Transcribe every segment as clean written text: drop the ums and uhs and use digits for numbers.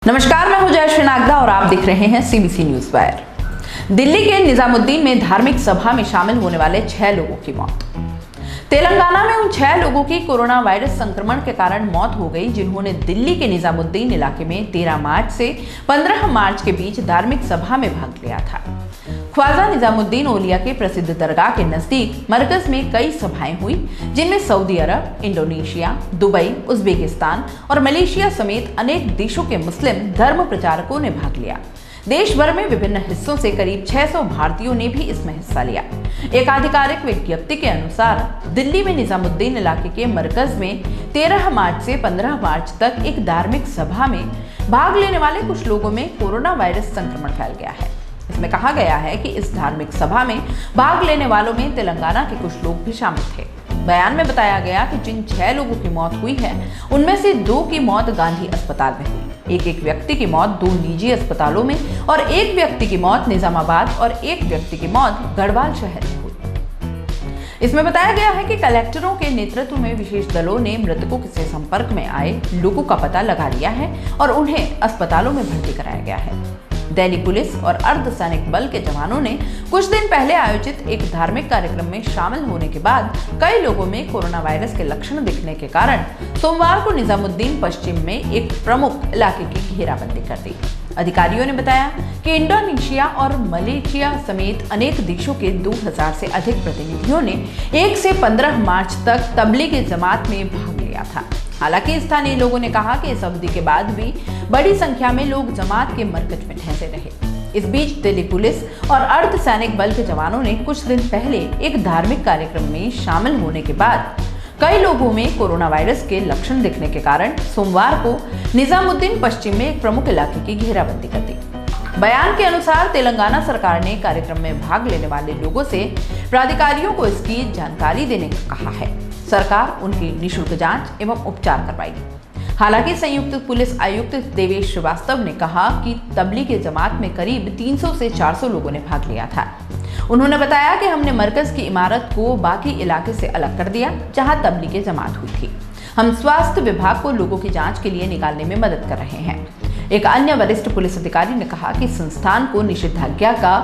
नमस्कार, मैं हूं जयश्री नागदा और आप देख रहे हैं सीबीसी न्यूज वायर। दिल्ली के निजामुद्दीन में धार्मिक सभा में शामिल होने वाले 6 लोगों की मौत। तेलंगाना में उन 6 लोगों की कोरोना वायरस संक्रमण के कारण मौत हो गई जिन्होंने दिल्ली के निजामुद्दीन इलाके में 13 मार्च से 15 मार्च के बीच धार्मिक सभा में भाग लिया था। ख्वाजा निजामुद्दीन औलिया के प्रसिद्ध दरगाह के नजदीक मरकज में कई सभाएं हुई, जिनमें सऊदी अरब, इंडोनेशिया, दुबई, उज्बेकिस्तान और मलेशिया समेत अनेक देशों के मुस्लिम धर्म प्रचारकों ने भाग लिया। देश भर में विभिन्न हिस्सों से करीब 600 भारतीयों ने भी इसमें हिस्सा लिया। एक आधिकारिक विज्ञप्ति के अनुसार दिल्ली में निजामुद्दीन इलाके के मरकज में 13 मार्च से 15 मार्च तक एक धार्मिक सभा में भाग लेने वाले कुछ लोगों में कोरोना वायरस संक्रमण फैल गया है। इसमें कहा गया है कि इस धार्मिक सभा में भाग लेने वालों में तेलंगाना के कुछ लोग भी शामिल थे। बयान में बताया गया कि जिन 6 लोगों की मौत हुई है उनमें से 2 की मौत गांधी अस्पताल में हुई, एक व्यक्ति की मौत 2 निजी अस्पतालों में और एक व्यक्ति की मौत निजामाबाद और एक व्यक्ति की मौत गढ़वाल शहर में हुई। इसमें बताया गया है कि कलेक्टरों के नेतृत्व में विशेष दलों ने मृतकों से संपर्क में आए लोगों का पता लगा लिया है और उन्हें अस्पतालों में भर्ती कराया गया है। दिल्ली पुलिस और अर्धसैनिक बल के जवानों ने कुछ दिन पहले आयोजित एक धार्मिक कार्यक्रम में शामिल होने के बाद कई लोगों में कोरोना वायरस के लक्षण दिखने के कारण सोमवार को निजामुद्दीन पश्चिम में एक प्रमुख इलाके की घेराबंदी कर दी। अधिकारियों ने बताया कि इंडोनेशिया और मलेशिया समेत अनेक देशों के 2000 से अधिक प्रतिनिधियों ने 1 से 15 मार्च तक तबलीगी जमात में भाग लिया था। हालांकि स्थानीय लोगों ने कहा कि इस अवधि के बाद भी बड़ी संख्या में लोग जमात के मरकज में ठहरे रहे। इस बीच दिल्ली पुलिस और अर्धसैनिक बल के जवानों ने कुछ दिन पहले एक धार्मिक कार्यक्रम में शामिल होने के बाद कई लोगों में कोरोना वायरस के लक्षण दिखने के कारण सोमवार को निजामुद्दीन पश्चिम में एक प्रमुख इलाके की घेराबंदी कर दी। बयान के अनुसार तेलंगाना सरकार ने कार्यक्रम में भाग लेने वाले लोगों से प्राधिकारियों को इसकी जानकारी देने को कहा है। सरकार उनकी निःशुल्क जांच एवं उपचार करवाएगी। हालांकि संयुक्त पुलिस आयुक्त देवेश श्रीवास्तव ने कहा कि तबलीगी जमात में करीब 300 से 400 लोगों ने भाग लिया था। उन्होंने बताया कि हमने मरकज की इमारत को बाकी इलाके से अलग कर दिया जहां तबलीगी जमात हुई थी। हम स्वास्थ्य विभाग को लोगों की जांच के लिए निकालने में मदद कर रहे हैं। एक अन्य वरिष्ठ पुलिस अधिकारी ने कहा कि संस्थान को निषेधाज्ञा का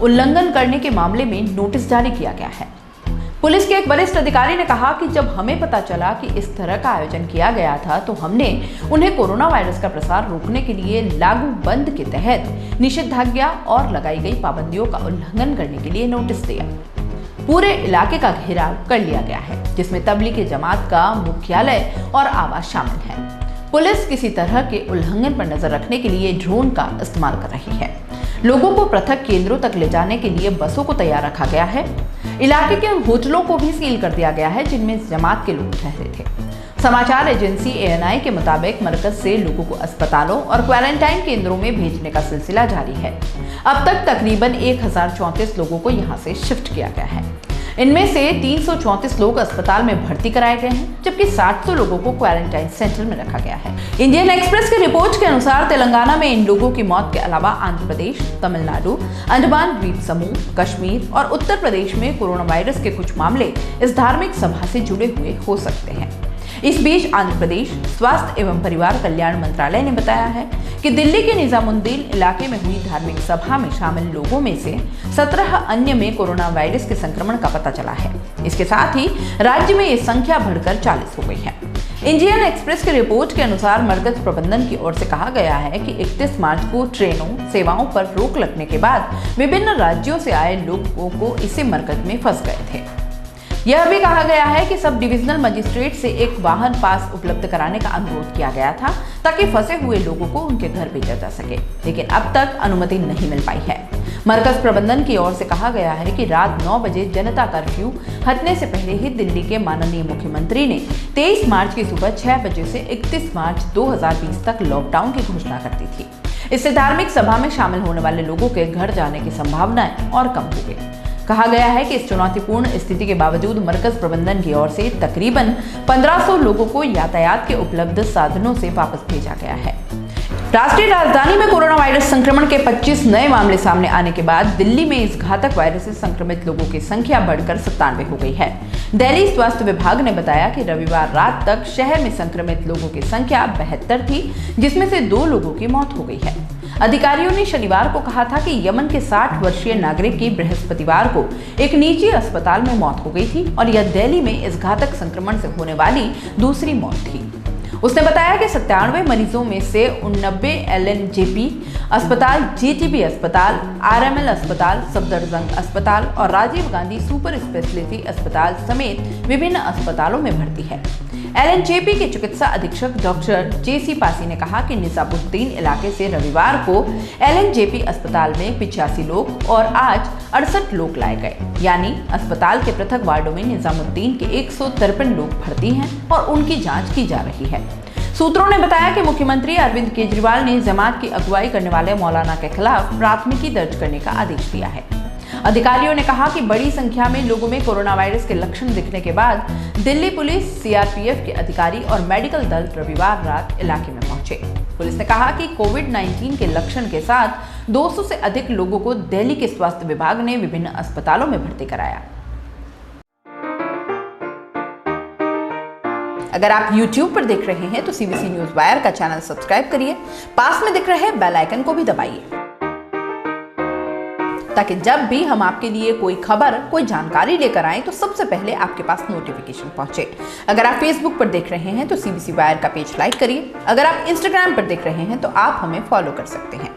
उल्लंघन करने के मामले में नोटिस जारी किया गया है। पुलिस के एक वरिष्ठ अधिकारी ने कहा कि जब हमें पता चला कि इस तरह का आयोजन किया गया था तो हमने उन्हें कोरोना वायरस का प्रसार रोकने के लिए लागू बंद के तहत निषेधाज्ञा और लगाई गई पाबंदियों का उल्लंघन करने के लिए नोटिस दिया। पूरे इलाके का घेराव कर लिया गया है, जिसमें तबलीगी जमात का मुख्यालय और आवास शामिल है। पुलिस किसी तरह के उल्लंघन पर नजर रखने के लिए ड्रोन का इस्तेमाल कर रही है। लोगों को पृथक केंद्रों तक ले जाने के लिए बसों को तैयार रखा गया है। इलाके के होटलों को भी सील कर दिया गया है जिनमें जमात के लोग ठहरे थे। समाचार एजेंसी ANI के मुताबिक मरकज से लोगों को अस्पतालों और क्वारंटाइन केंद्रों में भेजने का सिलसिला जारी है। अब तक तकरीबन 1034 लोगों को यहां से शिफ्ट किया गया है। इनमें से 334 लोग अस्पताल में भर्ती कराए गए हैं, जबकि 700 लोगों को क्वारंटाइन सेंटर में रखा गया है। इंडियन एक्सप्रेस की रिपोर्ट के अनुसार तेलंगाना में इन लोगों की मौत के अलावा आंध्र प्रदेश, तमिलनाडु, अंडमान द्वीप समूह, कश्मीर और उत्तर प्रदेश में कोरोना वायरस के कुछ मामले इस धार्मिक सभा से जुड़े हुए हो सकते हैं। इस बीच आंध्र प्रदेश स्वास्थ्य एवं परिवार कल्याण मंत्रालय ने बताया है कि दिल्ली के निजामुद्दीन इलाके में हुई धार्मिक सभा में शामिल लोगों में से 17 अन्य में कोरोना वायरस के संक्रमण का पता चला है। इसके साथ ही राज्य में ये संख्या बढ़कर 40 हो गई है। इंडियन एक्सप्रेस की रिपोर्ट के अनुसार मरकज प्रबंधन की ओर से कहा गया है कि 31 मार्च को ट्रेनों सेवाओं पर रोक लगने के बाद विभिन्न राज्यों से आए लोगों को इसी मरकज में फंस गए थे। यह भी कहा गया है कि सब डिविजनल मजिस्ट्रेट से एक वाहन पास उपलब्ध कराने का अनुरोध किया गया था ताकि फंसे हुए लोगों को उनके घर भेजा जा सके, लेकिन अब तक अनुमति नहीं मिल पाई है। मरकज प्रबंधन की ओर से कहा गया है कि रात 9 बजे जनता कर्फ्यू हटने से पहले ही दिल्ली के माननीय मुख्यमंत्री ने 23 मार्च की सुबह 6 बजे से 31 मार्च 2020 तक लॉकडाउन की घोषणा कर दी थी। इससे धार्मिक सभा में शामिल होने वाले लोगों के घर जाने की संभावनाएं और कम हो गई। कहा गया है कि इस चुनौतीपूर्ण स्थिति के बावजूद मरकज प्रबंधन की ओर से तकरीबन 1500 लोगों को यातायात के उपलब्ध साधनों से वापस भेजा गया है। राष्ट्रीय राजधानी में कोरोना वायरस संक्रमण के 25 नए मामले सामने आने के बाद दिल्ली में इस घातक वायरस से संक्रमित लोगों की संख्या बढ़कर 97 हो गई है। दिल्ली स्वास्थ्य विभाग ने बताया कि रविवार रात तक शहर में संक्रमित लोगों की संख्या 72 थी, जिसमें से 2 लोगों की मौत हो गई है। अधिकारियों ने शनिवार को कहा था कि यमन के 60 वर्षीय नागरिक की बृहस्पतिवार को एक निजी अस्पताल में मौत हो गई थी और यह दिल्ली में इस घातक संक्रमण से होने वाली दूसरी मौत थी। उसने बताया कि 97 मरीजों में से 89 LNJP अस्पताल, GTB अस्पताल, RML अस्पताल, सफदरजंग अस्पताल और राजीव गांधी सुपर स्पेशलिटी अस्पताल समेत विभिन्न अस्पतालों में भर्ती है। LNJP के चिकित्सा अधीक्षक डॉक्टर JC पासी ने कहा कि निजामुद्दीन इलाके से रविवार को LNJP अस्पताल में 85 लोग और आज 68 लोग लाए गए, यानी अस्पताल के पृथक वार्डों में निजामुद्दीन के 153 लोग भर्ती हैं और उनकी जांच की जा रही है। सूत्रों ने बताया कि मुख्यमंत्री अरविंद केजरीवाल ने जमात की अगुवाई करने वाले मौलाना के खिलाफ प्राथमिकी दर्ज करने का आदेश दिया है। अधिकारियों ने कहा कि बड़ी संख्या में लोगों में कोरोना वायरस के लक्षण दिखने के बाद दिल्ली पुलिस, CRPF के अधिकारी और मेडिकल दल रविवार रात इलाके में पहुंचे। पुलिस ने कहा कि कोविड-19 के लक्षण के साथ 200 से अधिक लोगों को दिल्ली के स्वास्थ्य विभाग ने विभिन्न अस्पतालों में भर्ती कराया। अगर आप YouTube पर देख रहे हैं तो CBC न्यूज़ वायर का चैनल सब्सक्राइब करिए, पास में दिख रहे बेल आइकन को भी दबाइए ताकि जब भी हम आपके लिए कोई खबर, कोई जानकारी लेकर आए तो सबसे पहले आपके पास नोटिफिकेशन पहुंचे। अगर आप Facebook पर देख रहे हैं तो CBC वायर का पेज लाइक करिए। अगर आप Instagram पर देख रहे हैं तो आप हमें फॉलो कर सकते हैं।